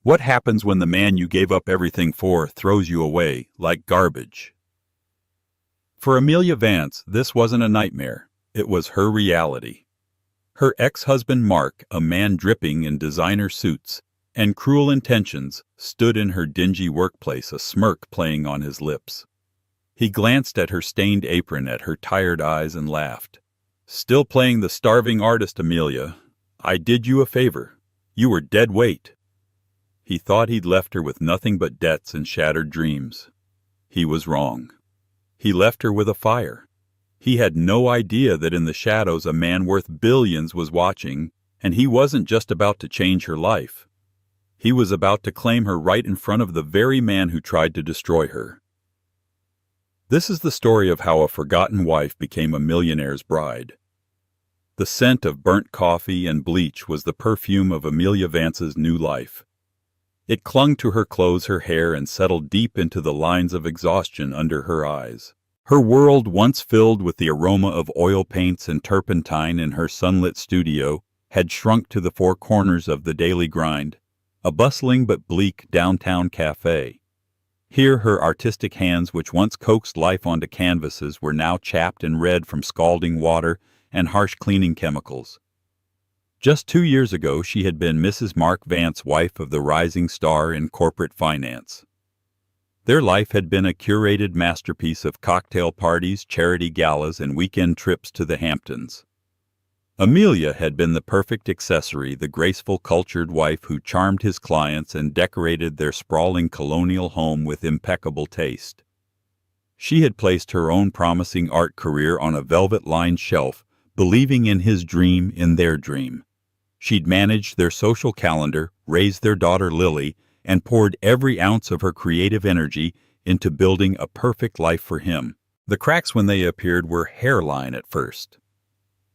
What happens when the man you gave up everything for throws you away like garbage? For Amelia Vance, this wasn't a nightmare. It was her reality. Her ex-husband Mark, a man dripping in designer suits and cruel intentions, stood in her dingy workplace, a smirk playing on his lips. He glanced at her stained apron, at her tired eyes, and laughed. "Still playing the starving artist, Amelia. I did you a favor. You were dead weight." He thought he'd left her with nothing but debts and shattered dreams. He was wrong. He left her with a fire. He had no idea that in the shadows a man worth billions was watching, and he wasn't just about to change her life. He was about to claim her right in front of the very man who tried to destroy her. This is the story of how a forgotten wife became a millionaire's bride. The scent of burnt coffee and bleach was the perfume of Amelia Vance's new life. It clung to her clothes, her hair, and settled deep into the lines of exhaustion under her eyes. Her world, once filled with the aroma of oil paints and turpentine in her sunlit studio, had shrunk to the four corners of the daily grind, a bustling but bleak downtown café. Here her artistic hands, which once coaxed life onto canvases, were now chapped and red from scalding water and harsh cleaning chemicals. Just 2 years ago she had been Mrs. Mark Vance, wife of the rising star in corporate finance. Their life had been a curated masterpiece of cocktail parties, charity galas, and weekend trips to the Hamptons. Amelia had been the perfect accessory, the graceful, cultured wife who charmed his clients and decorated their sprawling colonial home with impeccable taste. She had placed her own promising art career on a velvet-lined shelf, believing in his dream, in their dream. She'd managed their social calendar, raised their daughter Lily, and poured every ounce of her creative energy into building a perfect life for him. The cracks when they appeared were hairline at first.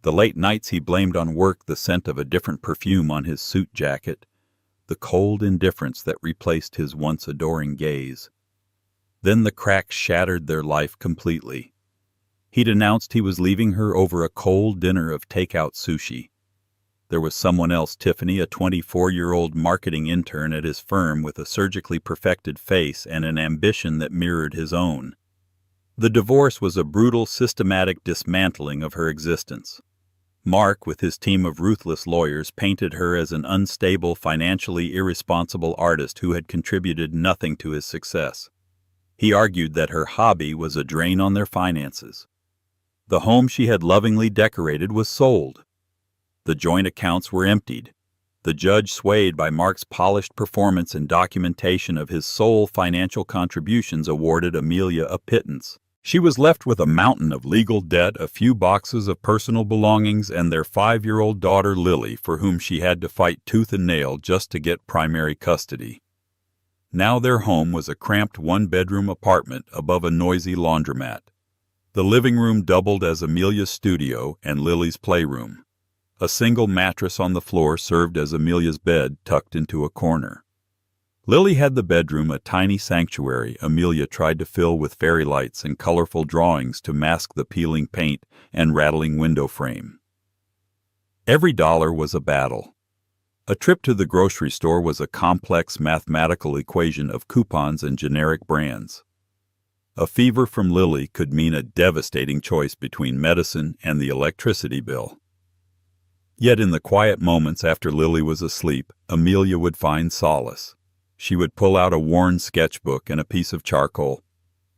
The late nights he blamed on work, the scent of a different perfume on his suit jacket, the cold indifference that replaced his once adoring gaze. Then the cracks shattered their life completely. He'd announced he was leaving her over a cold dinner of takeout sushi. There was someone else, Tiffany, a 24-year-old marketing intern at his firm with a surgically perfected face and an ambition that mirrored his own. The divorce was a brutal, systematic dismantling of her existence. Mark, with his team of ruthless lawyers, painted her as an unstable, financially irresponsible artist who had contributed nothing to his success. He argued that her hobby was a drain on their finances. The home she had lovingly decorated was sold. The joint accounts were emptied. The judge, swayed by Mark's polished performance and documentation of his sole financial contributions, awarded Amelia a pittance. She was left with a mountain of legal debt, a few boxes of personal belongings, and their 5-year-old daughter Lily, for whom she had to fight tooth and nail just to get primary custody. Now their home was a cramped one-bedroom apartment above a noisy laundromat. The living room doubled as Amelia's studio and Lily's playroom. A single mattress on the floor served as Amelia's bed, tucked into a corner. Lily had the bedroom, a tiny sanctuary Amelia tried to fill with fairy lights and colorful drawings to mask the peeling paint and rattling window frame. Every dollar was a battle. A trip to the grocery store was a complex mathematical equation of coupons and generic brands. A fever from Lily could mean a devastating choice between medicine and the electricity bill. Yet in the quiet moments after Lily was asleep, Amelia would find solace. She would pull out a worn sketchbook and a piece of charcoal.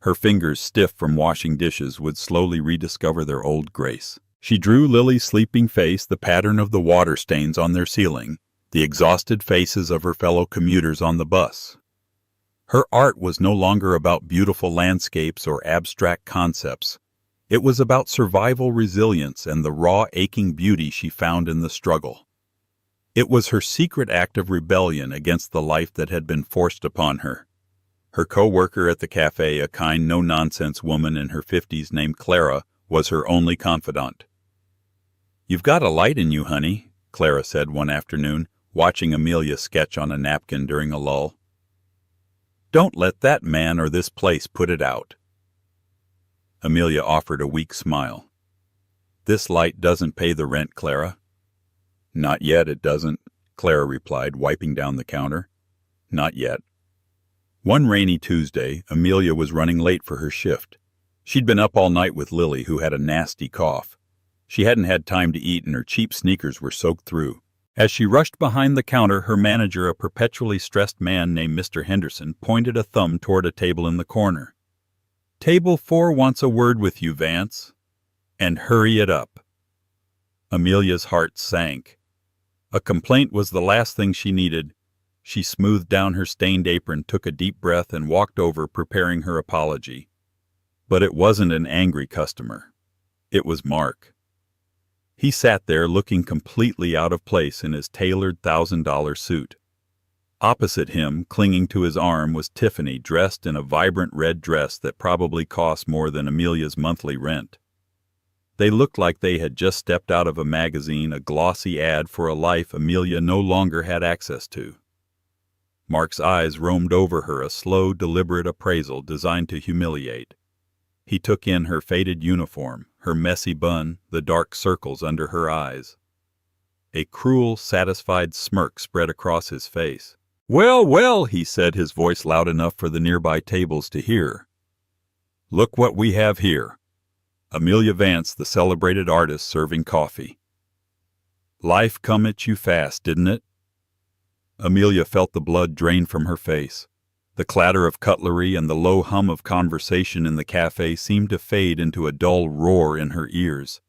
Her fingers, stiff from washing dishes, would slowly rediscover their old grace. She drew Lily's sleeping face, the pattern of the water stains on their ceiling, the exhausted faces of her fellow commuters on the bus. Her art was no longer about beautiful landscapes or abstract concepts. It was about survival, resilience, and the raw, aching beauty she found in the struggle. It was her secret act of rebellion against the life that had been forced upon her. Her co-worker at the cafe, a kind, no-nonsense woman in her 50s named Clara, was her only confidant. "You've got a light in you, honey," Clara said one afternoon, watching Amelia sketch on a napkin during a lull. "Don't let that man or this place put it out." Amelia offered a weak smile. "This light doesn't pay the rent, Clara." "Not yet, it doesn't," Clara replied, wiping down the counter. Not yet. One rainy Tuesday, Amelia was running late for her shift. She'd been up all night with Lily, who had a nasty cough. She hadn't had time to eat and her cheap sneakers were soaked through. As she rushed behind the counter, her manager, a perpetually stressed man named Mr. Henderson, pointed a thumb toward a table in the corner. "Table 4 wants a word with you, Vance. And hurry it up." Amelia's heart sank. A complaint was the last thing she needed. She smoothed down her stained apron, took a deep breath, and walked over, preparing her apology. But it wasn't an angry customer. It was Mark. He sat there looking completely out of place in his tailored $1,000 suit. Opposite him, clinging to his arm, was Tiffany, dressed in a vibrant red dress that probably cost more than Amelia's monthly rent. They looked like they had just stepped out of a magazine, a glossy ad for a life Amelia no longer had access to. Mark's eyes roamed over her, a slow, deliberate appraisal designed to humiliate. He took in her faded uniform, her messy bun, the dark circles under her eyes. A cruel, satisfied smirk spread across his face. "Well, well," he said, his voice loud enough for the nearby tables to hear. "Look what we have here. Amelia Vance, the celebrated artist, serving coffee. Life come at you fast, didn't it?" Amelia felt the blood drain from her face. The clatter of cutlery and the low hum of conversation in the cafe seemed to fade into a dull roar in her ears.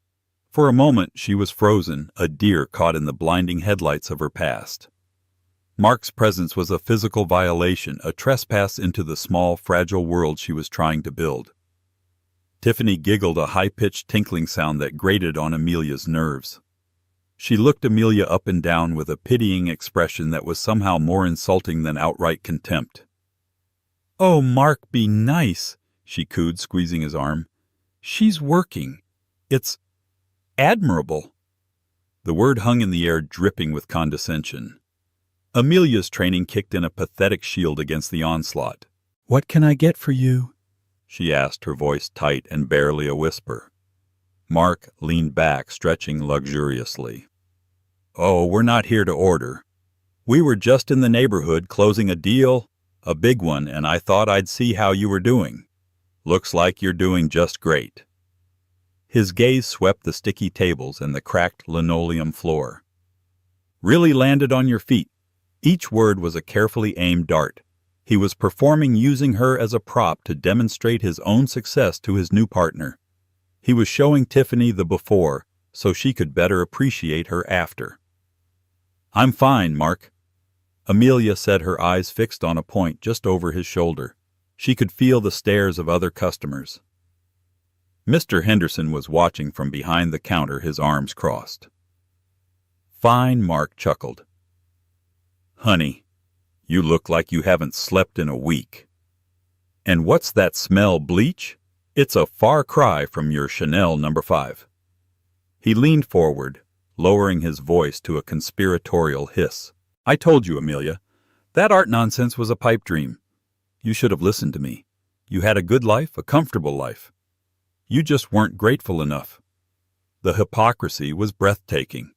For a moment she was frozen, a deer caught in the blinding headlights of her past. Mark's presence was a physical violation, a trespass into the small, fragile world she was trying to build. Tiffany giggled, a high-pitched tinkling sound that grated on Amelia's nerves. She looked Amelia up and down with a pitying expression that was somehow more insulting than outright contempt. "Oh, Mark, be nice," she cooed, squeezing his arm. "She's working. It's admirable." The word hung in the air, dripping with condescension. Amelia's training kicked in a pathetic shield against the onslaught. "What can I get for you?" she asked, her voice tight and barely a whisper. Mark leaned back, stretching luxuriously. "Oh, we're not here to order. We were just in the neighborhood closing a deal, a big one, and I thought I'd see how you were doing. Looks like you're doing just great." His gaze swept the sticky tables and the cracked linoleum floor. "Really landed on your feet." Each word was a carefully aimed dart. He was performing, using her as a prop to demonstrate his own success to his new partner. He was showing Tiffany the before, so she could better appreciate her after. "I'm fine, Mark." Amelia said, her eyes fixed on a point just over his shoulder. She could feel the stares of other customers. Mr. Henderson was watching from behind the counter, his arms crossed. "Fine," Mark chuckled. "Honey, you look like you haven't slept in a week. And what's that smell, bleach? It's a far cry from your Chanel No. 5. He leaned forward, lowering his voice to a conspiratorial hiss. "I told you, Amelia, that art nonsense was a pipe dream. You should have listened to me. You had a good life, a comfortable life. You just weren't grateful enough." The hypocrisy was breathtaking.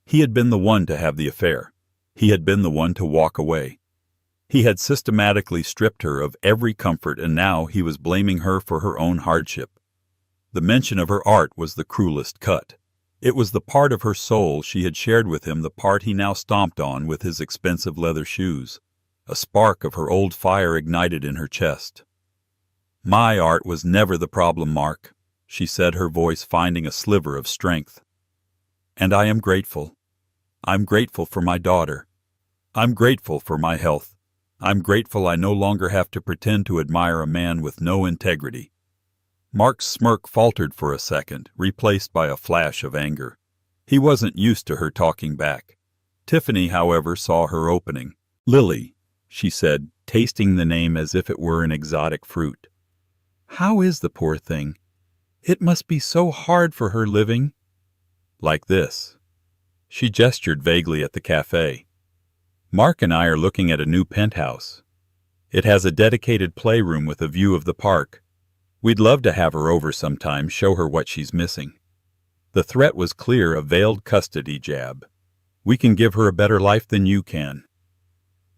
He had been the one to have the affair. He had been the one to walk away. He had systematically stripped her of every comfort, and now he was blaming her for her own hardship. The mention of her art was the cruelest cut. It was the part of her soul she had shared with him, the part he now stomped on with his expensive leather shoes. A spark of her old fire ignited in her chest. "My art was never the problem, Mark," she said, her voice finding a sliver of strength. "And I am grateful. I'm grateful for my daughter. I'm grateful for my health. I'm grateful I no longer have to pretend to admire a man with no integrity." Mark's smirk faltered for a second, replaced by a flash of anger. He wasn't used to her talking back. Tiffany, however, saw her opening. "Lily," she said, tasting the name as if it were an exotic fruit. "How is the poor thing? It must be so hard for her living." "Like this." She gestured vaguely at the cafe. "Mark and I are looking at a new penthouse. It has a dedicated playroom with a view of the park. We'd love to have her over sometime, show her what she's missing." The threat was clear, a veiled custody jab. "We can give her a better life than you can."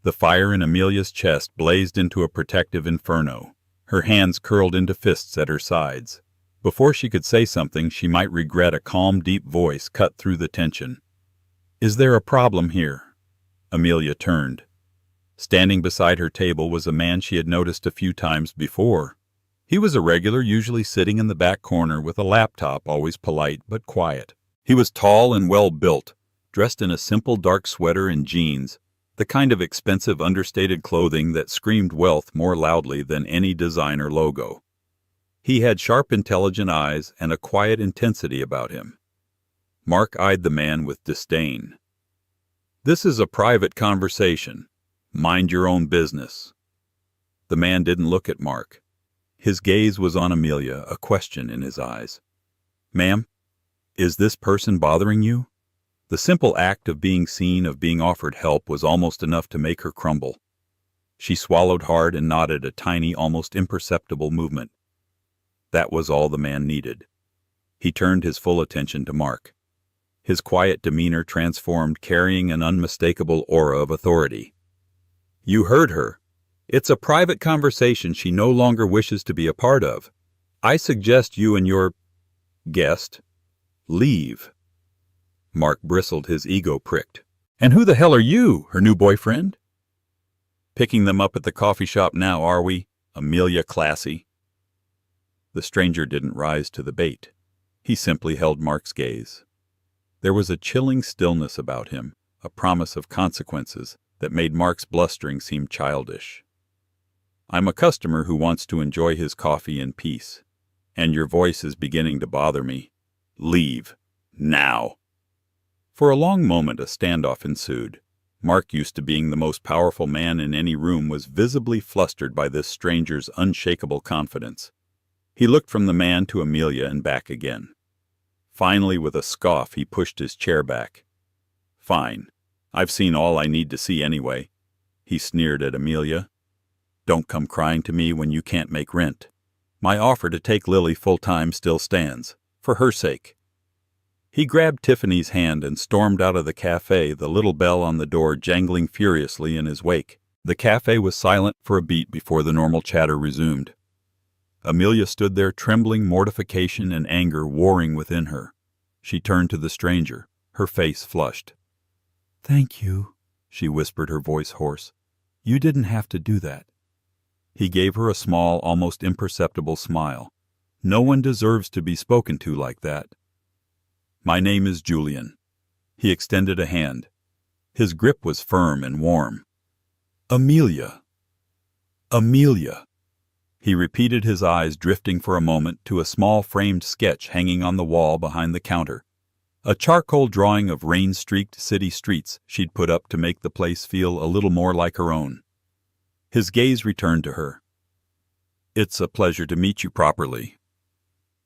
The fire in Amelia's chest blazed into a protective inferno. Her hands curled into fists at her sides. Before she could say something she might regret, a calm, deep voice cut through the tension. "Is there a problem here?" Amelia turned. Standing beside her table was a man she had noticed a few times before. He was a regular, usually sitting in the back corner with a laptop, always polite but quiet. He was tall and well-built, dressed in a simple dark sweater and jeans, the kind of expensive, understated clothing that screamed wealth more loudly than any designer logo. He had sharp, intelligent eyes and a quiet intensity about him. Mark eyed the man with disdain. "This is a private conversation. Mind your own business." The man didn't look at Mark. His gaze was on Amelia, a question in his eyes. "Ma'am, is this person bothering you?" The simple act of being seen, of being offered help, was almost enough to make her crumble. She swallowed hard and nodded, a tiny, almost imperceptible movement. That was all the man needed. He turned his full attention to Mark. His quiet demeanor transformed, carrying an unmistakable aura of authority. "You heard her. It's a private conversation she no longer wishes to be a part of. I suggest you and your guest leave." Mark bristled, his ego pricked. "And who the hell are you, her new boyfriend?" "Picking them up at the coffee shop now, are we? Amelia Classy." The stranger didn't rise to the bait. He simply held Mark's gaze. There was a chilling stillness about him, a promise of consequences that made Mark's blustering seem childish. "I'm a customer who wants to enjoy his coffee in peace, and your voice is beginning to bother me. Leave. Now." For a long moment a standoff ensued. Mark, used to being the most powerful man in any room, was visibly flustered by this stranger's unshakable confidence. He looked from the man to Amelia and back again. Finally, with a scoff, he pushed his chair back. "Fine. I've seen all I need to see anyway." He sneered at Amelia. "Don't come crying to me when you can't make rent. My offer to take Lily full-time still stands, for her sake." He grabbed Tiffany's hand and stormed out of the café, the little bell on the door jangling furiously in his wake. The café was silent for a beat before the normal chatter resumed. Amelia stood there, trembling, mortification and anger warring within her. She turned to the stranger, her face flushed. "Thank you," she whispered, her voice hoarse. "You didn't have to do that." He gave her a small, almost imperceptible smile. "No one deserves to be spoken to like that." "My name is Julian." He extended a hand. His grip was firm and warm. "Amelia. Amelia." He repeated, his eyes drifting for a moment to a small framed sketch hanging on the wall behind the counter. A charcoal drawing of rain-streaked city streets she'd put up to make the place feel a little more like her own. His gaze returned to her. "It's a pleasure to meet you properly."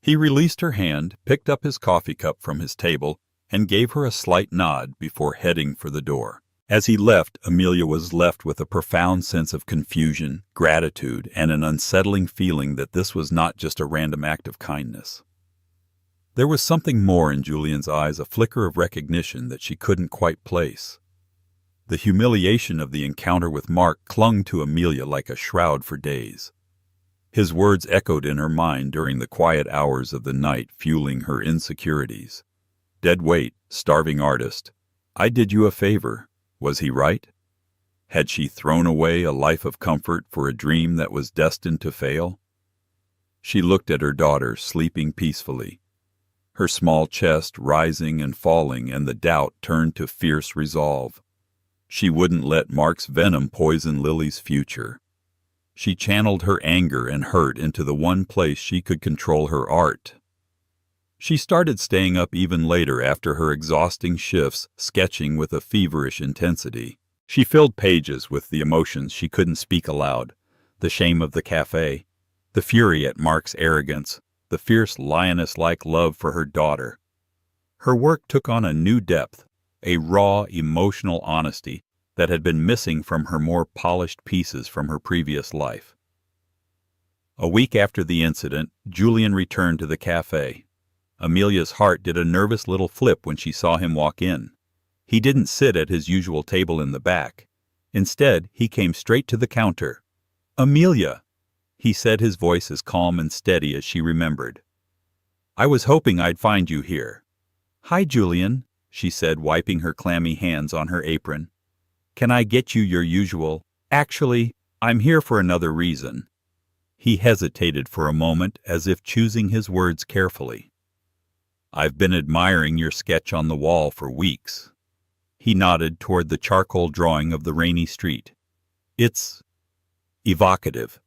He released her hand, picked up his coffee cup from his table, and gave her a slight nod before heading for the door. As he left, Amelia was left with a profound sense of confusion, gratitude, and an unsettling feeling that this was not just a random act of kindness. There was something more in Julian's eyes, a flicker of recognition that she couldn't quite place. The humiliation of the encounter with Mark clung to Amelia like a shroud for days. His words echoed in her mind during the quiet hours of the night, fueling her insecurities. Dead weight, starving artist. I did you a favor. Was he right? Had she thrown away a life of comfort for a dream that was destined to fail? She looked at her daughter, sleeping peacefully, her small chest rising and falling, and the doubt turned to fierce resolve. She wouldn't let Mark's venom poison Lily's future. She channeled her anger and hurt into the one place she could control, her art. She started staying up even later after her exhausting shifts, sketching with a feverish intensity. She filled pages with the emotions she couldn't speak aloud, the shame of the café, the fury at Mark's arrogance, the fierce lioness-like love for her daughter. Her work took on a new depth, a raw, emotional honesty that had been missing from her more polished pieces from her previous life. A week after the incident, Julian returned to the café. Amelia's heart did a nervous little flip when she saw him walk in. He didn't sit at his usual table in the back. Instead, he came straight to the counter. "Amelia," he said, his voice as calm and steady as she remembered. "I was hoping I'd find you here." "Hi, Julian," she said, wiping her clammy hands on her apron. "Can I get you your usual—" "Actually, I'm here for another reason." He hesitated for a moment, as if choosing his words carefully. "I've been admiring your sketch on the wall for weeks." He nodded toward the charcoal drawing of the rainy street. "It's evocative.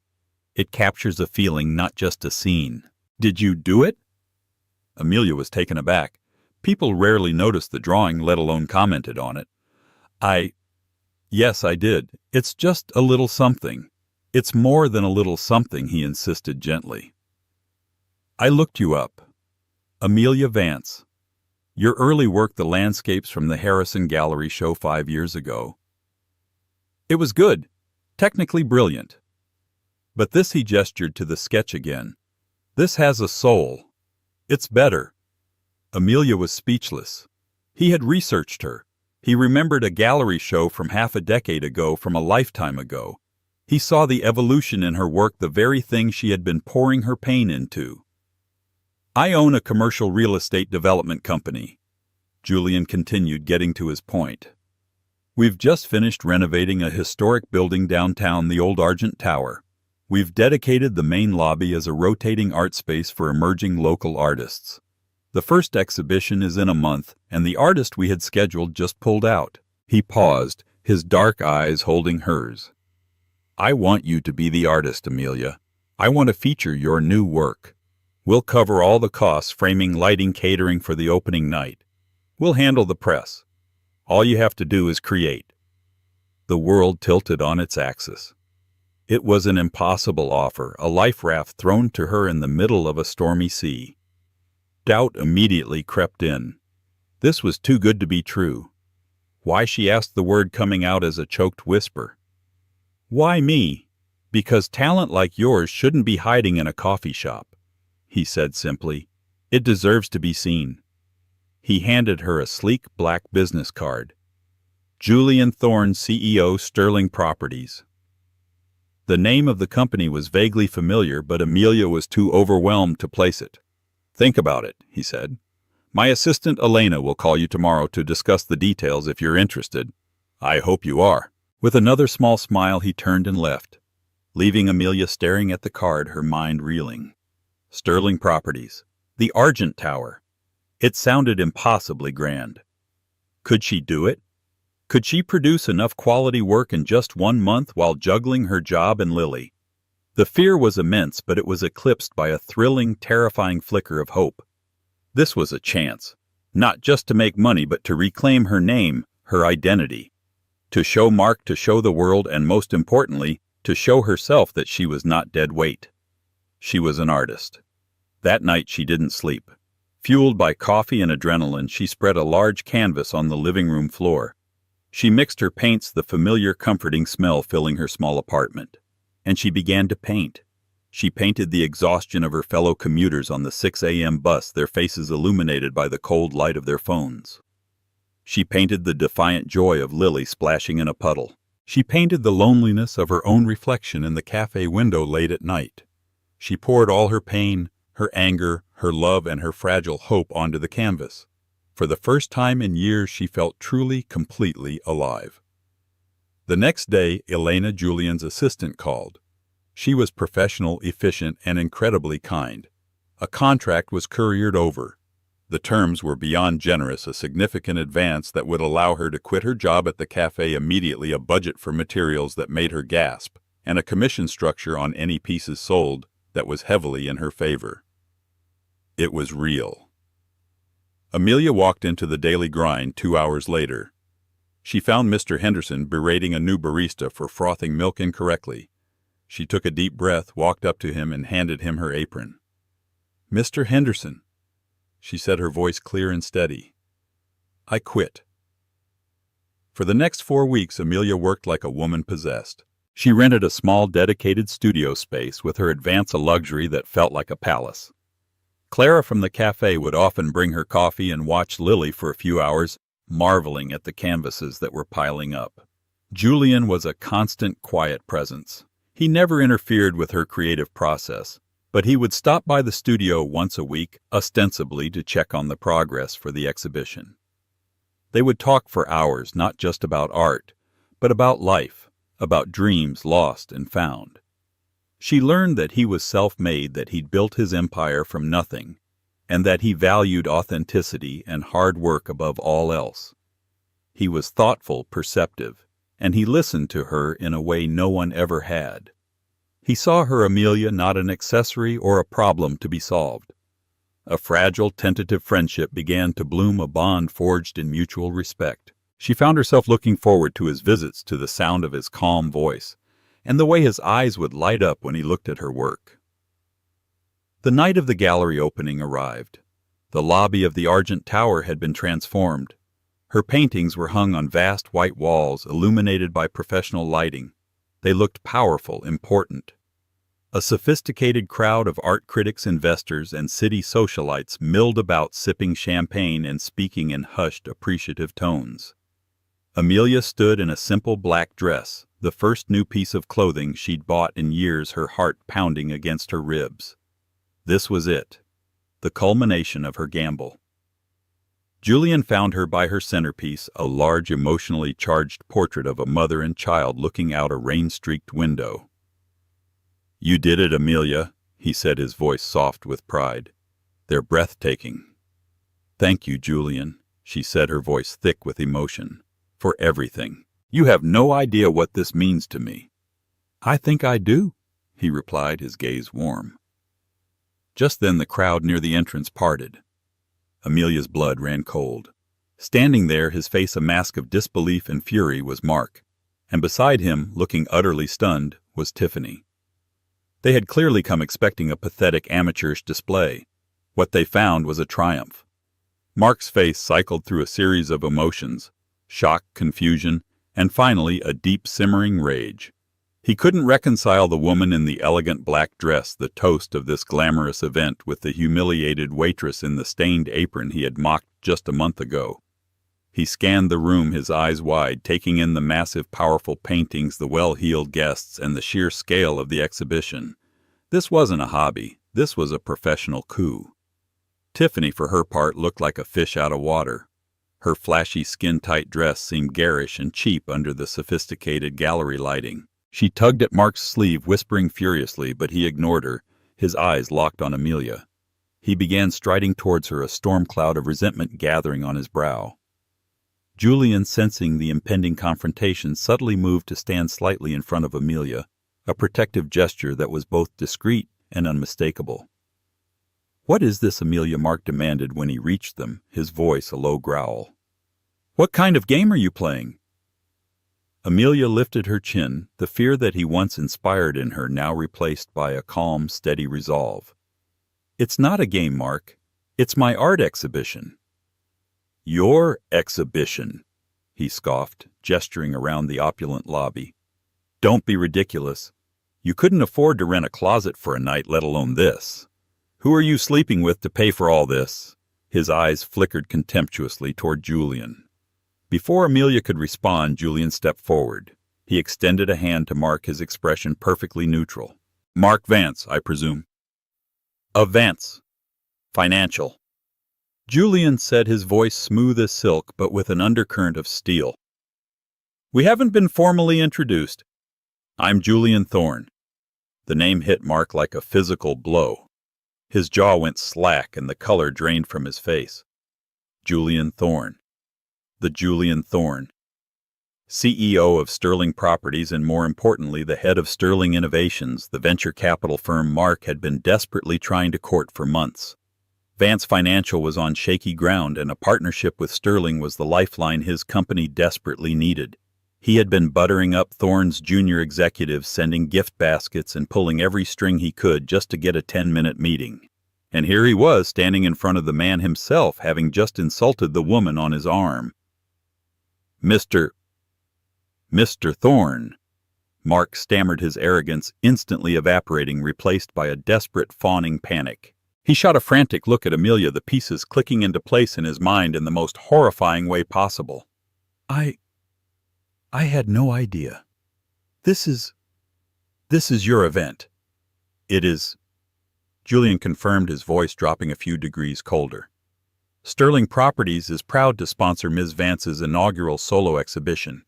It captures a feeling, not just a scene." "Did you do it?" Amelia was taken aback. People rarely noticed the drawing, let alone commented on it. Yes, I did. It's just a little something." "It's more than a little something," he insisted gently. "I looked you up. Amelia Vance. Your early work, the landscapes from the Harrison Gallery show 5 years ago. It was good. Technically brilliant. But this," he gestured to the sketch again. "This has a soul. It's better." Amelia was speechless. He had researched her. He remembered a gallery show from half a decade ago, from a lifetime ago. He saw the evolution in her work, the very thing she had been pouring her pain into. "I own a commercial real estate development company," Julian continued, getting to his point. "We've just finished renovating a historic building downtown, the old Argent Tower. We've dedicated the main lobby as a rotating art space for emerging local artists. The first exhibition is in a month, and the artist we had scheduled just pulled out." He paused, his dark eyes holding hers. "I want you to be the artist, Amelia. I want to feature your new work. We'll cover all the costs, framing, lighting, catering for the opening night. We'll handle the press. All you have to do is create." The world tilted on its axis. It was an impossible offer, a life raft thrown to her in the middle of a stormy sea. Doubt immediately crept in. This was too good to be true. Why, she asked, the word coming out as a choked whisper. "Why me?" "Because talent like yours shouldn't be hiding in a coffee shop," he said simply. "It deserves to be seen." He handed her a sleek black business card. "Julian Thorne, CEO, Sterling Properties." The name of the company was vaguely familiar, but Amelia was too overwhelmed to place it. "Think about it," he said. "My assistant Elena will call you tomorrow to discuss the details if you're interested. I hope you are." With another small smile, he turned and left, leaving Amelia staring at the card, her mind reeling. Sterling Properties. The Argent Tower. It sounded impossibly grand. Could she do it? Could she produce enough quality work in just 1 month while juggling her job and Lily? The fear was immense, but it was eclipsed by a thrilling, terrifying flicker of hope. This was a chance, not just to make money, but to reclaim her name, her identity. To show Mark, to show the world, and most importantly, to show herself that she was not dead weight. She was an artist. That night she didn't sleep. Fueled by coffee and adrenaline, she spread a large canvas on the living room floor. She mixed her paints, the familiar, comforting smell filling her small apartment. And she began to paint. She painted the exhaustion of her fellow commuters on the 6 a.m. bus, their faces illuminated by the cold light of their phones. She painted the defiant joy of Lily splashing in a puddle. She painted the loneliness of her own reflection in the cafe window late at night. She poured all her pain, her anger, her love, and her fragile hope onto the canvas. For the first time in years, she felt truly, completely alive. The next day, Elena, Julian's assistant, called. She was professional, efficient, and incredibly kind. A contract was couriered over. The terms were beyond generous, a significant advance that would allow her to quit her job at the cafe immediately, a budget for materials that made her gasp, and a commission structure on any pieces sold that was heavily in her favor. It was real. Amelia walked into the daily grind 2 hours later. She found Mr. Henderson berating a new barista for frothing milk incorrectly. She took a deep breath, walked up to him, and handed him her apron. "Mr. Henderson," she said, her voice clear and steady, "I quit." For the next 4 weeks, Amelia worked like a woman possessed. She rented a small, dedicated studio space with her advance, a luxury that felt like a palace. Clara from the cafe would often bring her coffee and watch Lily for a few hours, marveling at the canvases that were piling up. Julian was a constant, quiet presence. He never interfered with her creative process, but he would stop by the studio once a week, ostensibly to check on the progress for the exhibition. They would talk for hours, not just about art, but about life, about dreams lost and found. She learned that he was self-made, that he'd built his empire from nothing, and that he valued authenticity and hard work above all else. He was thoughtful, perceptive, and he listened to her in a way no one ever had. He saw her Amelia not an accessory or a problem to be solved. A fragile, tentative friendship began to bloom, a bond forged in mutual respect. She found herself looking forward to his visits, to the sound of his calm voice, and the way his eyes would light up when he looked at her work. The night of the gallery opening arrived. The lobby of the Argent Tower had been transformed. Her paintings were hung on vast white walls, illuminated by professional lighting. They looked powerful, important. A sophisticated crowd of art critics, investors, and city socialites milled about, sipping champagne and speaking in hushed, appreciative tones. Amelia stood in a simple black dress, the first new piece of clothing she'd bought in years, her heart pounding against her ribs. This was it, the culmination of her gamble. Julian found her by her centerpiece, a large, emotionally charged portrait of a mother and child looking out a rain-streaked window. "You did it, Amelia," he said, his voice soft with pride. "They're breathtaking." "Thank you, Julian," she said, her voice thick with emotion, "for everything. You have no idea what this means to me." "I think I do," he replied, his gaze warm. Just then the crowd near the entrance parted. Amelia's blood ran cold. Standing there, his face a mask of disbelief and fury, was Mark, and beside him, looking utterly stunned, was Tiffany. They had clearly come expecting a pathetic, amateurish display. What they found was a triumph. Mark's face cycled through a series of emotions: shock, confusion, and finally a deep, simmering rage. He couldn't reconcile the woman in the elegant black dress, the toast of this glamorous event, with the humiliated waitress in the stained apron he had mocked just a month ago. He scanned the room, his eyes wide, taking in the massive, powerful paintings, the well-heeled guests, and the sheer scale of the exhibition. This wasn't a hobby. This was a professional coup. Tiffany, for her part, looked like a fish out of water. Her flashy, skin-tight dress seemed garish and cheap under the sophisticated gallery lighting. She tugged at Mark's sleeve, whispering furiously, but he ignored her, his eyes locked on Amelia. He began striding towards her, a storm cloud of resentment gathering on his brow. Julian, sensing the impending confrontation, subtly moved to stand slightly in front of Amelia, a protective gesture that was both discreet and unmistakable. "What is this, Amelia?" Mark demanded when he reached them, his voice a low growl. "What kind of game are you playing?" Amelia lifted her chin, the fear that he once inspired in her now replaced by a calm, steady resolve. "It's not a game, Mark. It's my art exhibition." "Your exhibition," he scoffed, gesturing around the opulent lobby. "Don't be ridiculous. You couldn't afford to rent a closet for a night, let alone this. Who are you sleeping with to pay for all this?" His eyes flickered contemptuously toward Julian. Before Amelia could respond, Julian stepped forward. He extended a hand to Mark, his expression perfectly neutral. "Mark Vance, I presume." "Of Vance. Financial." Julian said, his voice smooth as silk but with an undercurrent of steel. "We haven't been formally introduced. I'm Julian Thorne." The name hit Mark like a physical blow. His jaw went slack and the color drained from his face. Julian Thorne. The Julian Thorne. CEO of Sterling Properties and, more importantly, the head of Sterling Innovations, the venture capital firm Mark had been desperately trying to court for months. Vance Financial was on shaky ground, and a partnership with Sterling was the lifeline his company desperately needed. He had been buttering up Thorne's junior executives, sending gift baskets and pulling every string he could just to get a 10-minute meeting. And here he was, standing in front of the man himself, having just insulted the woman on his arm. Mr. Thorne." Mark stammered, his arrogance instantly evaporating, replaced by a desperate, fawning panic. He shot a frantic look at Amelia, the pieces clicking into place in his mind in the most horrifying way possible. I had no idea. This is your event. It is. Julian confirmed, his voice dropping a few degrees colder. Sterling Properties is proud to sponsor Ms. Vance's inaugural solo exhibition.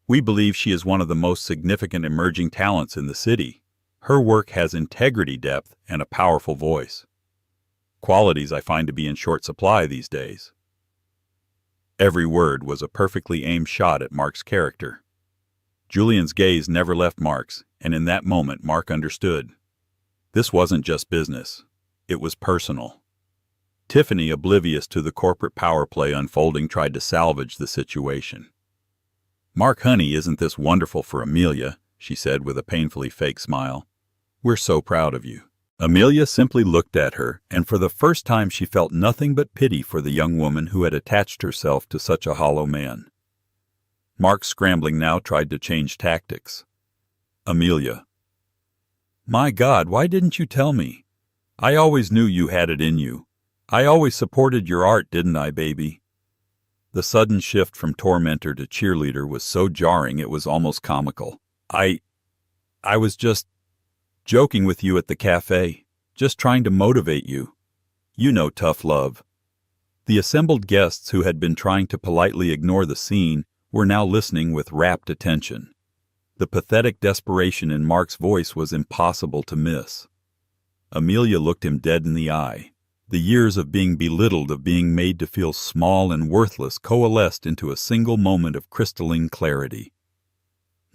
We believe she is one of the most significant emerging talents in the city. Her work has integrity, depth, and a powerful voice. Qualities I find to be in short supply these days. Every word was a perfectly aimed shot at Mark's character. Julian's gaze never left Mark's, and in that moment Mark understood. This wasn't just business. It was personal. Tiffany, oblivious to the corporate power play unfolding, tried to salvage the situation. "Mark, honey, isn't this wonderful for Amelia?" she said with a painfully fake smile. "We're so proud of you." Amelia simply looked at her, and for the first time she felt nothing but pity for the young woman who had attached herself to such a hollow man. Mark, scrambling now, tried to change tactics. "Amelia. My God, why didn't you tell me? I always knew you had it in you. I always supported your art, didn't I, baby?" The sudden shift from tormentor to cheerleader was so jarring it was almost comical. I was just joking with you at the café, just trying to motivate you. You know, tough love." The assembled guests, who had been trying to politely ignore the scene, were now listening with rapt attention. The pathetic desperation in Mark's voice was impossible to miss. Amelia looked him dead in the eye. The years of being belittled, of being made to feel small and worthless, coalesced into a single moment of crystalline clarity.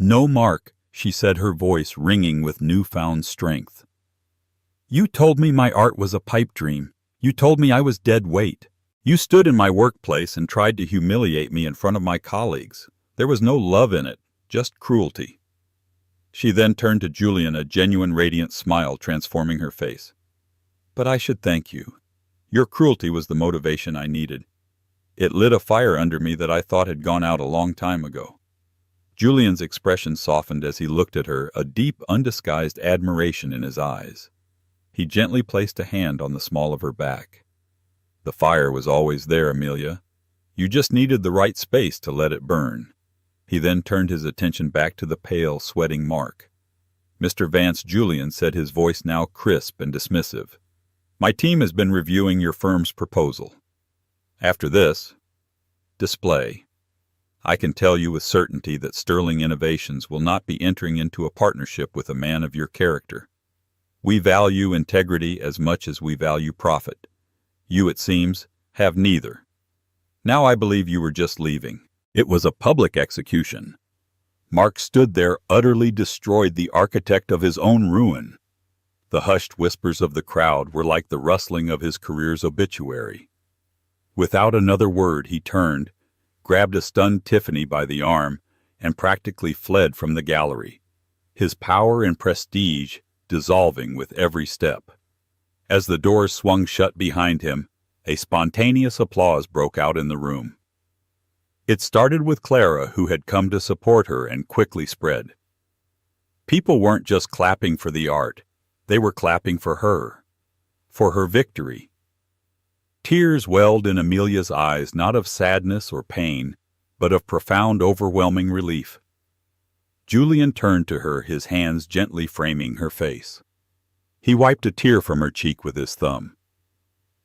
"No, Mark," she said, her voice ringing with newfound strength. "You told me my art was a pipe dream. You told me I was dead weight. You stood in my workplace and tried to humiliate me in front of my colleagues. There was no love in it, just cruelty." She then turned to Julian, a genuine radiant smile transforming her face. "But I should thank you. Your cruelty was the motivation I needed. It lit a fire under me that I thought had gone out a long time ago." Julian's expression softened as he looked at her, a deep, undisguised admiration in his eyes. He gently placed a hand on the small of her back. "The fire was always there, Amelia. You just needed the right space to let it burn." He then turned his attention back to the pale, sweating Mark. "Mr. Vance," Julian said, his voice now crisp and dismissive, "my team has been reviewing your firm's proposal. After this display, I can tell you with certainty that Sterling Innovations will not be entering into a partnership with a man of your character. We value integrity as much as we value profit. You, it seems, have neither. Now I believe you were just leaving." It was a public execution. Mark stood there, utterly destroyed, the architect of his own ruin. The hushed whispers of the crowd were like the rustling of his career's obituary. Without another word, he turned, grabbed a stunned Tiffany by the arm, and practically fled from the gallery, his power and prestige dissolving with every step. As the doors swung shut behind him, a spontaneous applause broke out in the room. It started with Clara, who had come to support her, and quickly spread. People weren't just clapping for the art, they were clapping for her victory. Tears welled in Amelia's eyes, not of sadness or pain, but of profound, overwhelming relief. Julian turned to her, his hands gently framing her face. He wiped a tear from her cheek with his thumb.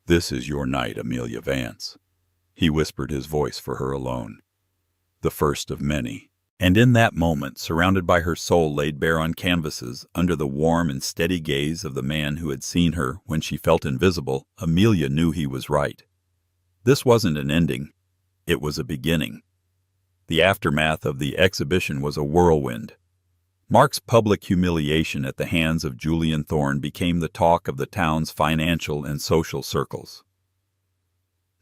"This is your night, Amelia Vance," he whispered, his voice for her alone. "The first of many." And in that moment, surrounded by her soul laid bare on canvases, under the warm and steady gaze of the man who had seen her when she felt invisible, Amelia knew he was right. This wasn't an ending. It was a beginning. The aftermath of the exhibition was a whirlwind. Mark's public humiliation at the hands of Julian Thorne became the talk of the town's financial and social circles.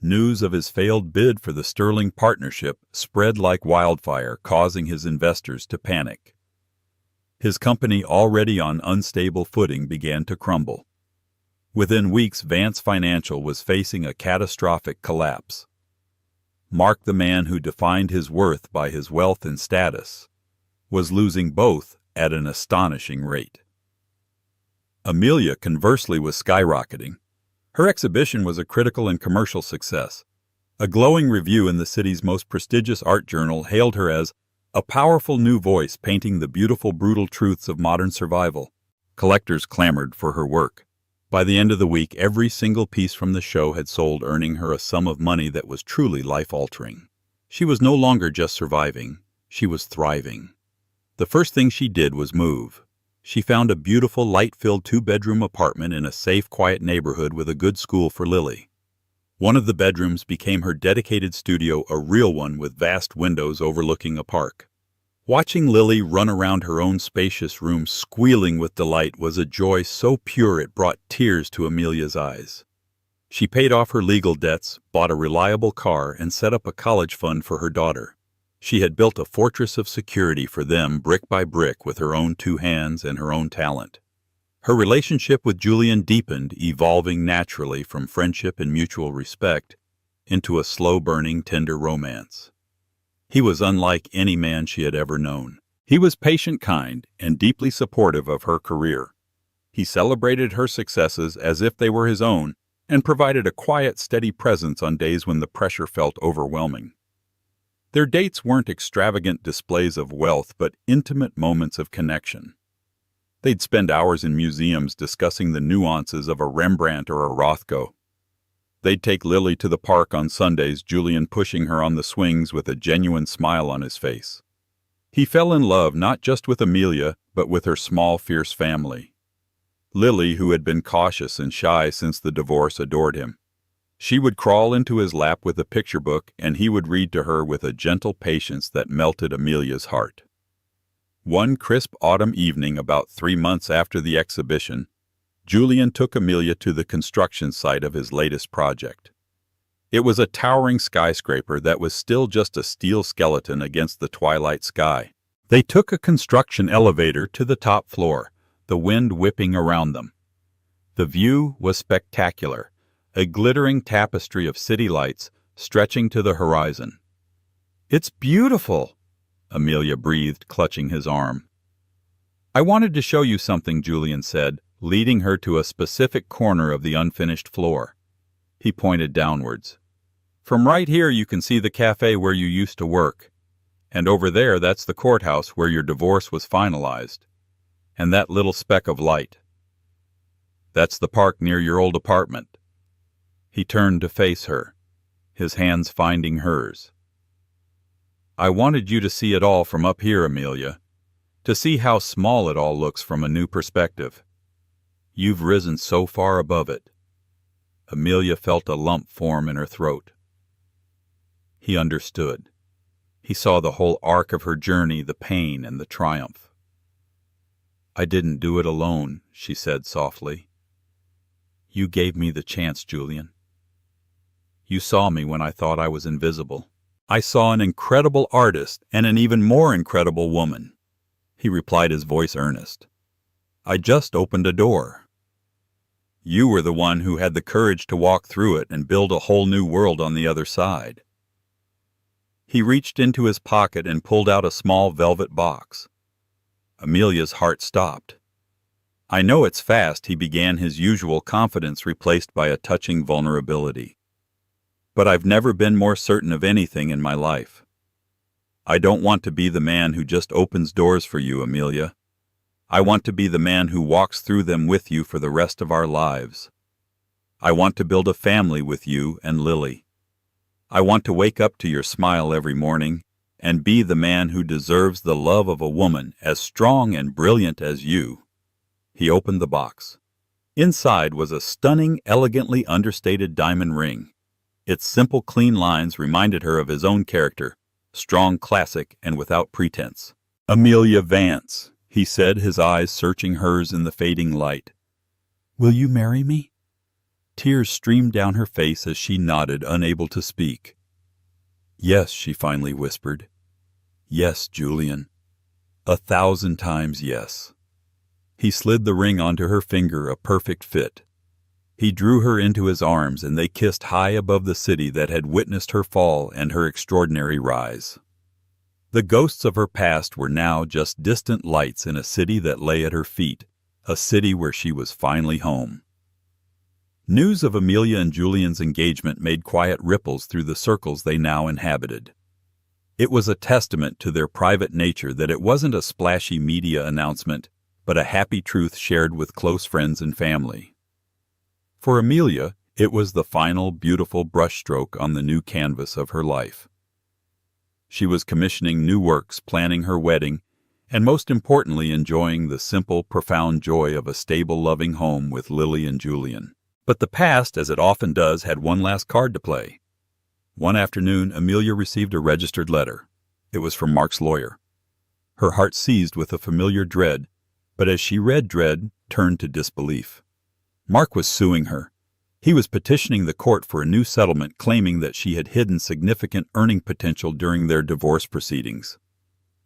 News of his failed bid for the Sterling partnership spread like wildfire, causing his investors to panic. His company, already on unstable footing, began to crumble. Within weeks, Vance Financial was facing a catastrophic collapse. Mark, the man who defined his worth by his wealth and status, was losing both at an astonishing rate. Amelia, conversely, was skyrocketing. Her exhibition was a critical and commercial success. A glowing review in the city's most prestigious art journal hailed her as A powerful new voice painting the beautiful, brutal truths of modern survival. Collectors clamored for her work. By the end of the week, every single piece from the show had sold, earning her a sum of money that was truly life-altering. She was no longer just surviving, she was thriving. The first thing she did was move. She found a beautiful, light-filled two-bedroom apartment in a safe, quiet neighborhood with a good school for Lily. One of the bedrooms became her dedicated studio, a real one with vast windows overlooking a park. Watching Lily run around her own spacious room squealing with delight was a joy so pure it brought tears to Amelia's eyes. She paid off her legal debts, bought a reliable car, and set up a college fund for her daughter. She had built a fortress of security for them brick by brick with her own two hands and her own talent. Her relationship with Julian deepened, evolving naturally from friendship and mutual respect into a slow-burning, tender romance. He was unlike any man she had ever known. He was patient, kind, and deeply supportive of her career. He celebrated her successes as if they were his own and provided a quiet, steady presence on days when the pressure felt overwhelming. Their dates weren't extravagant displays of wealth, but intimate moments of connection. They'd spend hours in museums discussing the nuances of a Rembrandt or a Rothko. They'd take Lily to the park on Sundays, Julian pushing her on the swings with a genuine smile on his face. He fell in love not just with Amelia, but with her small, fierce family. Lily, who had been cautious and shy since the divorce, adored him. She would crawl into his lap with a picture book, and he would read to her with a gentle patience that melted Amelia's heart. One crisp autumn evening, about 3 months after the exhibition, Julian took Amelia to the construction site of his latest project. It was a towering skyscraper that was still just a steel skeleton against the twilight sky. They took a construction elevator to the top floor, the wind whipping around them. The view was spectacular, a glittering tapestry of city lights stretching to the horizon. "It's beautiful," Amelia breathed, clutching his arm. "I wanted to show you something," Julian said, leading her to a specific corner of the unfinished floor. He pointed downwards. "From right here you can see the café where you used to work. And over there, that's the courthouse where your divorce was finalized. And that little speck of light, that's the park near your old apartment." He turned to face her, his hands finding hers. "I wanted you to see it all from up here, Amelia, to see how small it all looks from a new perspective. You've risen so far above it." Amelia felt a lump form in her throat. He understood. He saw the whole arc of her journey, the pain and the triumph. "I didn't do it alone," she said softly. "You gave me the chance, Julian. You saw me when I thought I was invisible. I saw an incredible artist and an even more incredible woman." He replied, his voice earnest. "I just opened a door. You were the one who had the courage to walk through it and build a whole new world on the other side." He reached into his pocket and pulled out a small velvet box. Amelia's heart stopped. "I know it's fast," he began, his usual confidence replaced by a touching vulnerability. "But I've never been more certain of anything in my life. I don't want to be the man who just opens doors for you, Amelia. I want to be the man who walks through them with you for the rest of our lives. I want to build a family with you and Lily. I want to wake up to your smile every morning and be the man who deserves the love of a woman as strong and brilliant as you." He opened the box. Inside was a stunning, elegantly understated diamond ring. Its simple, clean lines reminded her of his own character, strong, classic, and without pretense. "Amelia Vance," he said, his eyes searching hers in the fading light. "Will you marry me?" Tears streamed down her face as she nodded, unable to speak. "Yes," she finally whispered. "Yes, Julian. 1,000 times yes." He slid the ring onto her finger, a perfect fit. He drew her into his arms, and they kissed high above the city that had witnessed her fall and her extraordinary rise. The ghosts of her past were now just distant lights in a city that lay at her feet, a city where she was finally home. News of Amelia and Julian's engagement made quiet ripples through the circles they now inhabited. It was a testament to their private nature that it wasn't a splashy media announcement, but a happy truth shared with close friends and family. For Amelia, it was the final, beautiful brushstroke on the new canvas of her life. She was commissioning new works, planning her wedding, and most importantly enjoying the simple, profound joy of a stable, loving home with Lily and Julian. But the past, as it often does, had one last card to play. One afternoon, Amelia received a registered letter. It was from Mark's lawyer. Her heart seized with a familiar dread, but as she read, dread turned to disbelief. Mark was suing her. He was petitioning the court for a new settlement, claiming that she had hidden significant earning potential during their divorce proceedings.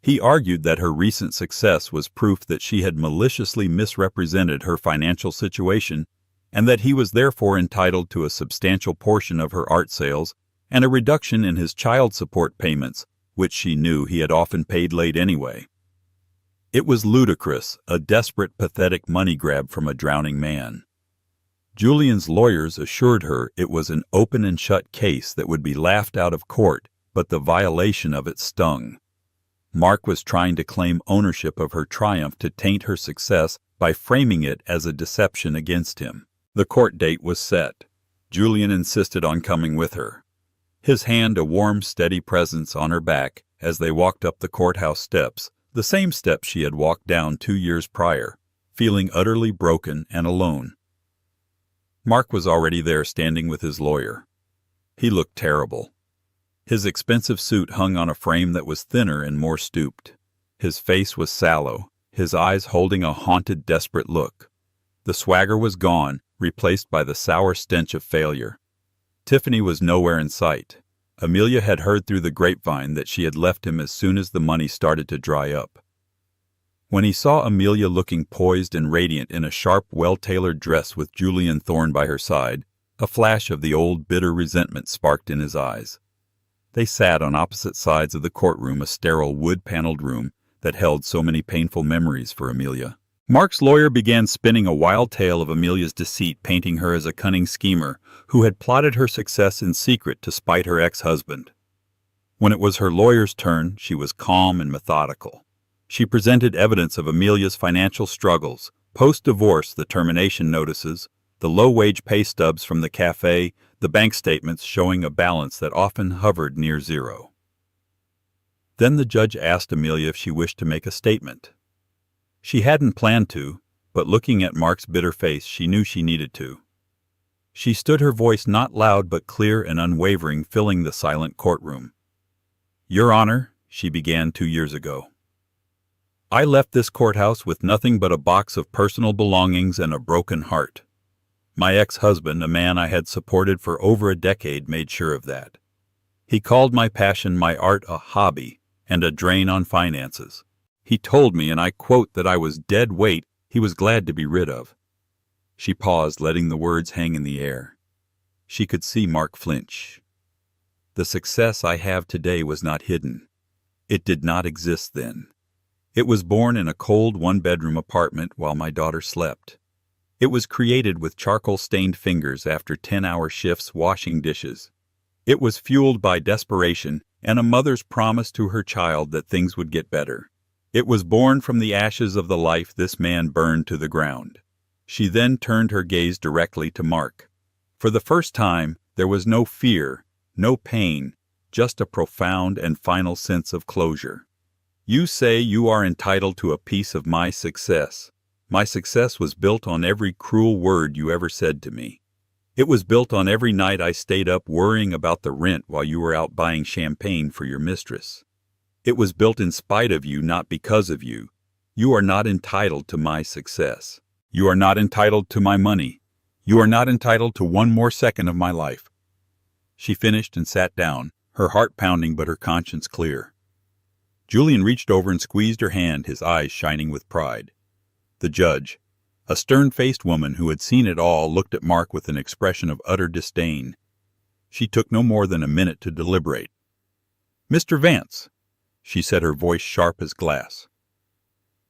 He argued that her recent success was proof that she had maliciously misrepresented her financial situation and that he was therefore entitled to a substantial portion of her art sales and a reduction in his child support payments, which she knew he had often paid late anyway. It was ludicrous, a desperate, pathetic money grab from a drowning man. Julian's lawyers assured her it was an open and shut case that would be laughed out of court, but the violation of it stung. Mark was trying to claim ownership of her triumph to taint her success by framing it as a deception against him. The court date was set. Julian insisted on coming with her. His hand a warm, steady presence on her back as they walked up the courthouse steps, the same steps she had walked down 2 years prior, feeling utterly broken and alone. Mark was already there standing with his lawyer. He looked terrible. His expensive suit hung on a frame that was thinner and more stooped. His face was sallow, his eyes holding a haunted, desperate look. The swagger was gone, replaced by the sour stench of failure. Tiffany was nowhere in sight. Amelia had heard through the grapevine that she had left him as soon as the money started to dry up. When he saw Amelia looking poised and radiant in a sharp, well-tailored dress with Julian Thorne by her side, a flash of the old, bitter resentment sparked in his eyes. They sat on opposite sides of the courtroom, a sterile, wood-paneled room that held so many painful memories for Amelia. Mark's lawyer began spinning a wild tale of Amelia's deceit, painting her as a cunning schemer who had plotted her success in secret to spite her ex-husband. When it was her lawyer's turn, she was calm and methodical. She presented evidence of Amelia's financial struggles, post-divorce, the termination notices, the low-wage pay stubs from the café, the bank statements showing a balance that often hovered near zero. Then the judge asked Amelia if she wished to make a statement. She hadn't planned to, but looking at Mark's bitter face, she knew she needed to. She stood, her voice not loud but clear and unwavering, filling the silent courtroom. "Your Honor," she began 2 years ago, "I left this courthouse with nothing but a box of personal belongings and a broken heart. My ex-husband, a man I had supported for over a decade, made sure of that. He called my passion, my art, a hobby and a drain on finances. He told me, and I quote, that I was dead weight he was glad to be rid of." She paused, letting the words hang in the air. She could see Mark flinch. "The success I have today was not hidden. It did not exist then. It was born in a cold one-bedroom apartment while my daughter slept. It was created with charcoal-stained fingers after 10-hour shifts washing dishes. It was fueled by desperation and a mother's promise to her child that things would get better. It was born from the ashes of the life this man burned to the ground." She then turned her gaze directly to Mark. For the first time, there was no fear, no pain, just a profound and final sense of closure. "You say you are entitled to a piece of my success. My success was built on every cruel word you ever said to me. It was built on every night I stayed up worrying about the rent while you were out buying champagne for your mistress. It was built in spite of you, not because of you. You are not entitled to my success. You are not entitled to my money. You are not entitled to one more second of my life." She finished and sat down, her heart pounding but her conscience clear. Julian reached over and squeezed her hand, his eyes shining with pride. The judge, a stern-faced woman who had seen it all, looked at Mark with an expression of utter disdain. She took no more than a minute to deliberate. "Mr. Vance," she said, her voice sharp as glass,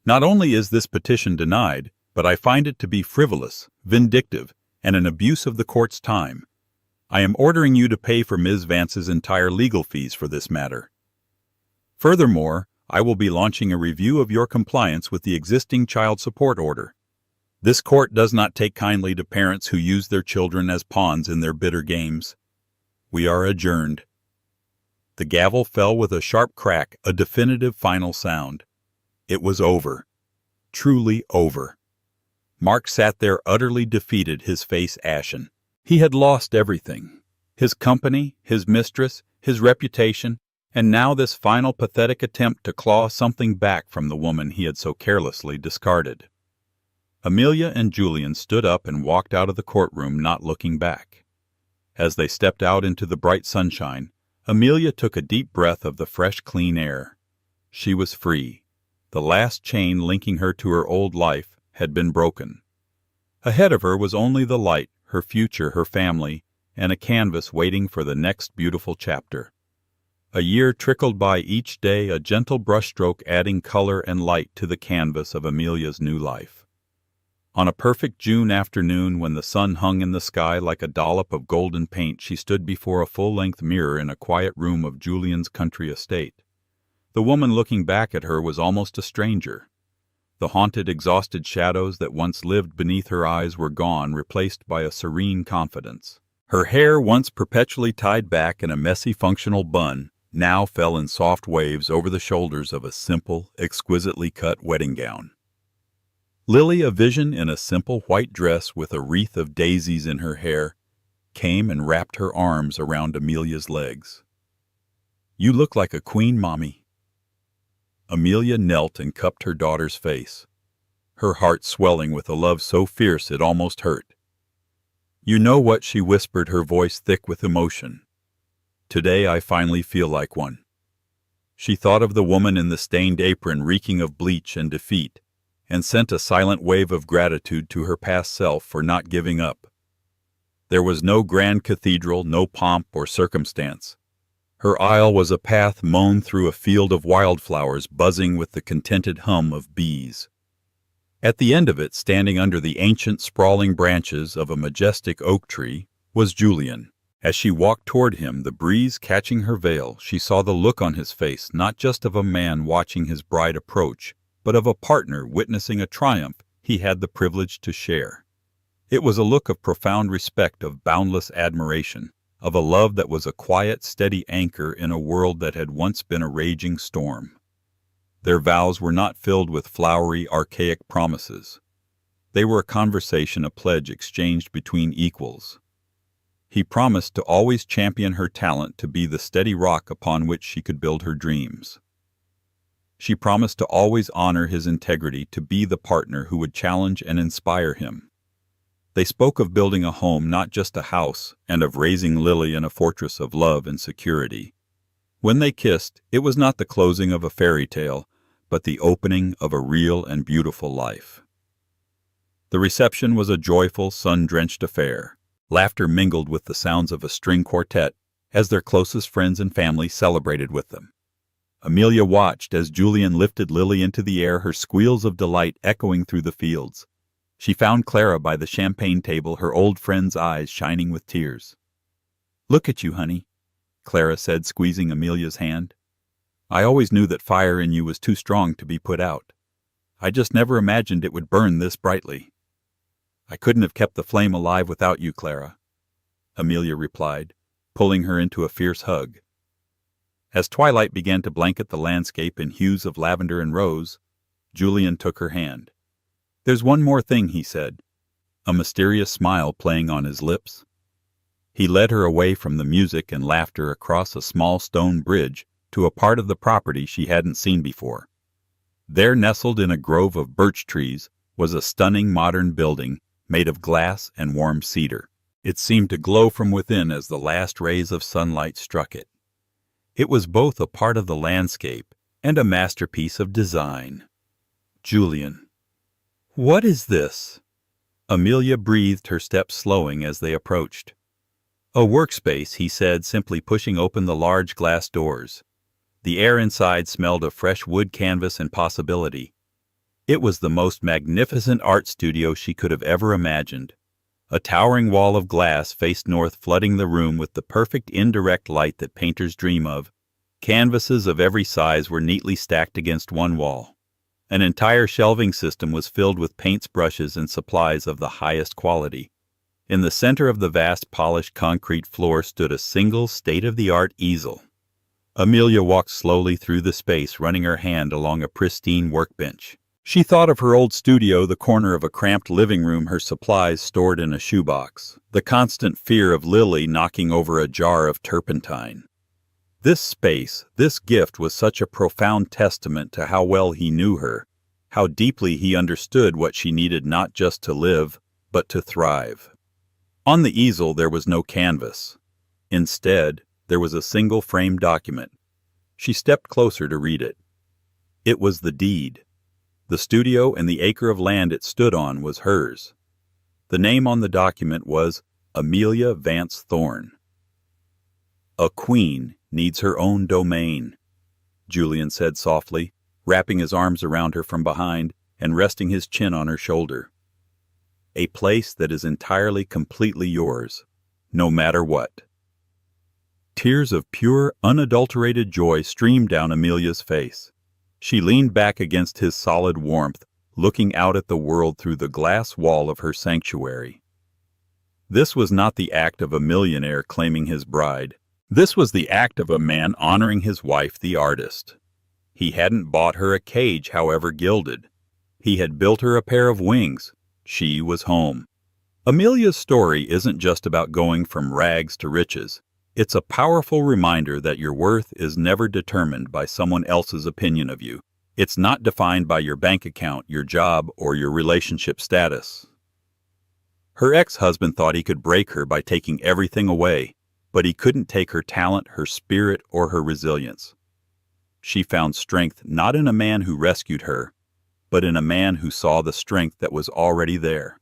"not only is this petition denied, but I find it to be frivolous, vindictive, and an abuse of the court's time. I am ordering you to pay for Ms. Vance's entire legal fees for this matter." Furthermore, I will be launching a review of your compliance with the existing child support order. This court does not take kindly to parents who use their children as pawns in their bitter games. We are adjourned." The gavel fell with a sharp crack, a definitive final sound. It was over. Truly over. Mark sat there utterly defeated, his face ashen. He had lost everything. His company, his mistress, his reputation, and now this final pathetic attempt to claw something back from the woman he had so carelessly discarded. Amelia and Julian stood up and walked out of the courtroom, not looking back. As they stepped out into the bright sunshine, Amelia took a deep breath of the fresh, clean air. She was free. The last chain linking her to her old life had been broken. Ahead of her was only the light, her future, her family, and a canvas waiting for the next beautiful chapter. A year trickled by each day, a gentle brushstroke adding color and light to the canvas of Amelia's new life. On a perfect June afternoon, when the sun hung in the sky like a dollop of golden paint, she stood before a full-length mirror in a quiet room of Julian's country estate. The woman looking back at her was almost a stranger. The haunted, exhausted shadows that once lived beneath her eyes were gone, replaced by a serene confidence. Her hair, once perpetually tied back in a messy, functional bun, now fell in soft waves over the shoulders of a simple, exquisitely cut wedding gown. Lily, a vision in a simple white dress with a wreath of daisies in her hair, came and wrapped her arms around Amelia's legs. "You look like a queen, Mommy." Amelia knelt and cupped her daughter's face, her heart swelling with a love so fierce it almost hurt. "You know what?" she whispered, her voice thick with emotion. "Today I finally feel like one." She thought of the woman in the stained apron reeking of bleach and defeat, and sent a silent wave of gratitude to her past self for not giving up. There was no grand cathedral, no pomp or circumstance. Her aisle was a path mown through a field of wildflowers buzzing with the contented hum of bees. At the end of it, standing under the ancient sprawling branches of a majestic oak tree, was Julian. As she walked toward him, the breeze catching her veil, she saw the look on his face, not just of a man watching his bride approach, but of a partner witnessing a triumph he had the privilege to share. It was a look of profound respect, of boundless admiration, of a love that was a quiet, steady anchor in a world that had once been a raging storm. Their vows were not filled with flowery, archaic promises. They were a conversation, a pledge exchanged between equals. He promised to always champion her talent, to be the steady rock upon which she could build her dreams. She promised to always honor his integrity, to be the partner who would challenge and inspire him. They spoke of building a home, not just a house, and of raising Lily in a fortress of love and security. When they kissed, it was not the closing of a fairy tale, but the opening of a real and beautiful life. The reception was a joyful, sun-drenched affair. Laughter mingled with the sounds of a string quartet as their closest friends and family celebrated with them. Amelia watched as Julian lifted Lily into the air, her squeals of delight echoing through the fields. She found Clara by the champagne table, her old friend's eyes shining with tears. "Look at you, honey," Clara said, squeezing Amelia's hand. "I always knew that fire in you was too strong to be put out. I just never imagined it would burn this brightly." "I couldn't have kept the flame alive without you, Clara," Amelia replied, pulling her into a fierce hug. As twilight began to blanket the landscape in hues of lavender and rose, Julian took her hand. "There's one more thing," he said, a mysterious smile playing on his lips. He led her away from the music and laughter across a small stone bridge to a part of the property she hadn't seen before. There, nestled in a grove of birch trees, was a stunning modern building made of glass and warm cedar. It seemed to glow from within as the last rays of sunlight struck it. It was both a part of the landscape and a masterpiece of design. "Julian, what is this?" Amelia breathed, her steps slowing as they approached. "A workspace," he said, simply pushing open the large glass doors. The air inside smelled of fresh wood, canvas, and possibility. It was the most magnificent art studio she could have ever imagined. A towering wall of glass faced north, flooding the room with the perfect indirect light that painters dream of, Canvases of every size were neatly stacked against one wall. An entire shelving system was filled with paints, brushes, and supplies of the highest quality. In the center of the vast polished concrete floor stood a single state-of-the-art easel. Amelia walked slowly through the space, running her hand along a pristine workbench. She thought of her old studio, the corner of a cramped living room, her supplies stored in a shoebox, the constant fear of Lily knocking over a jar of turpentine. This space, this gift, was such a profound testament to how well he knew her, how deeply he understood what she needed not just to live, but to thrive. On the easel there was no canvas. Instead, there was a single framed document. She stepped closer to read it. It was the deed. The studio and the acre of land it stood on was hers. The name on the document was Amelia Vance Thorne. "A queen needs her own domain," Julian said softly, wrapping his arms around her from behind and resting his chin on her shoulder. "A place that is entirely, completely yours, no matter what." Tears of pure, unadulterated joy streamed down Amelia's face. She leaned back against his solid warmth, looking out at the world through the glass wall of her sanctuary. This was not the act of a millionaire claiming his bride. This was the act of a man honoring his wife, the artist. He hadn't bought her a cage, however gilded. He had built her a pair of wings. She was home. Amelia's story isn't just about going from rags to riches. It's a powerful reminder that your worth is never determined by someone else's opinion of you. It's not defined by your bank account, your job, or your relationship status. Her ex-husband thought he could break her by taking everything away, but he couldn't take her talent, her spirit, or her resilience. She found strength not in a man who rescued her, but in a man who saw the strength that was already there.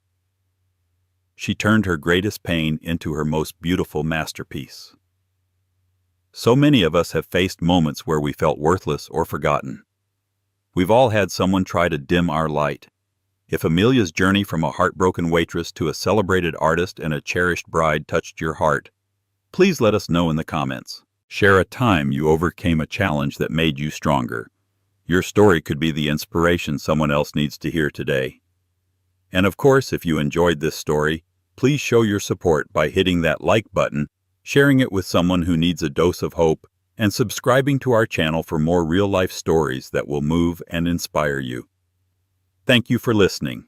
She turned her greatest pain into her most beautiful masterpiece. So many of us have faced moments where we felt worthless or forgotten. We've all had someone try to dim our light. If Amelia's journey from a heartbroken waitress to a celebrated artist and a cherished bride touched your heart, please let us know in the comments. Share a time you overcame a challenge that made you stronger. Your story could be the inspiration someone else needs to hear today. And of course, if you enjoyed this story, please show your support by hitting that like button, sharing it with someone who needs a dose of hope, and subscribing to our channel for more real-life stories that will move and inspire you. Thank you for listening.